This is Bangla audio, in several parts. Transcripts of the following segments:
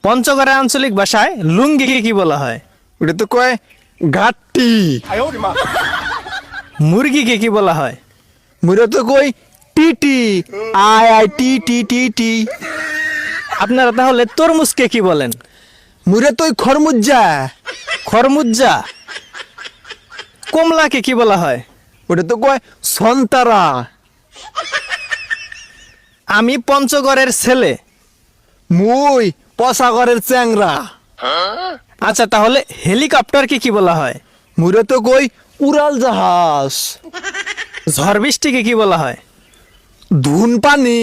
পঞ্চগড়ের আঞ্চলিক ভাষায় লুঙ্গিকে কি বলা হয়? ওটা তো কয় ঘাটতি। মুরগিকে কি বলা হয়? মুরা তো কই টিটি, আই আই টি টি টি টি। আপনারা তাহলে তরমুজকে কি বলেন? মুরা তো খরমুজ্জা। খরমুজ্জা। কমলাকে কি বলা হয়? ওটা তো কয় সন্তারা। আমি পঞ্চগড়ের ছেলে। মুই পসাগরের চ্যাংরা। আচ্ছা তাহলে হেলিকপ্টারকে কি বলা হয়? মুরা তো কই উড়াল জাহাজ। ঝড় বৃষ্টিকে কি বলা হয়? ধুন পানি।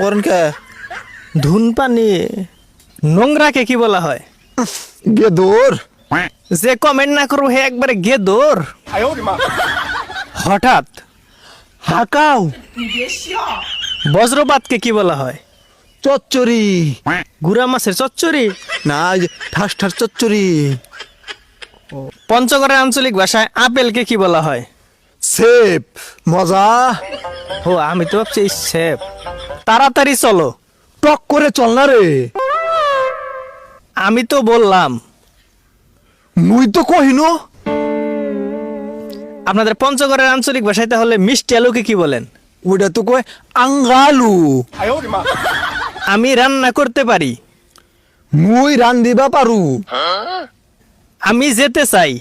ওরন কে ধুন পানি। নোংরাকে কি বলা হয়? গেদর। যে কমেন্ট না করবো হে একবারে গেদর। হঠাৎ। হাকাও। বজ্রপাতকে কি বলা হয়? চচ্চড়ি। গুড়া মাছের চচ্চড়ি। না ঠাস ঠাস চচ্চড়ি। পঞ্চগড়ের আঞ্চলিক ভাষায় আপেলকে কি বলা হয়? সেপ। মজা। ও আমি তো ভাবছি সেপ। তাড়াতাড়ি চলো। টক করে চল না রে। আমি তো বললাম। মুই তো কহিনো। আপনাদের পঞ্চগড়ের আঞ্চলিক ভাষায় তাহলে মিষ্টি আলুকে কি বলেন? ওটা তো কয় আঙ্গালু। আমি রান্না করতে পারি। মুই রান্দিবা পারু। আমি যেতে চাই।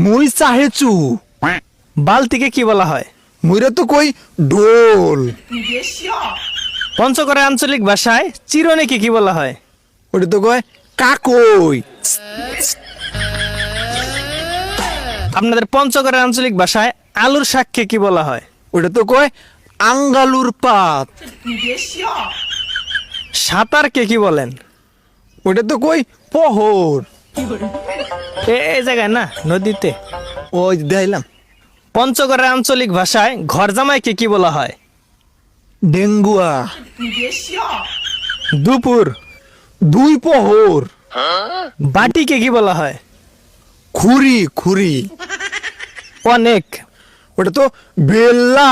মুই চাহেচু। বালতিকে কি বলা হয়? মুইরা তো কই ঢোল। পঞ্চগড়ের আঞ্চলিক ভাষায় চিরুনিকে কি বলা হয়? ওটা তো কয় কাকই। আপনাদের পঞ্চগড়ের আঞ্চলিক ভাষায় আলুর শাককে কি বলা হয়? ওটা তো কয় আঙ্গালুর পাত। সাঁতারকে কি বলেন? ওটা তো কই পহর। এই জায়গায় না নদীতে। ওই দেখাইলাম। পঞ্চগড়ের আঞ্চলিক ভাষায় ঘর জামাইকে কি বলা হয়? ডেঙ্গুয়া। দুপুর। দুই পহর। বাটিকে কি বলা হয়? খুরি খুরি। অনেক। ওটা তো বেল্লা।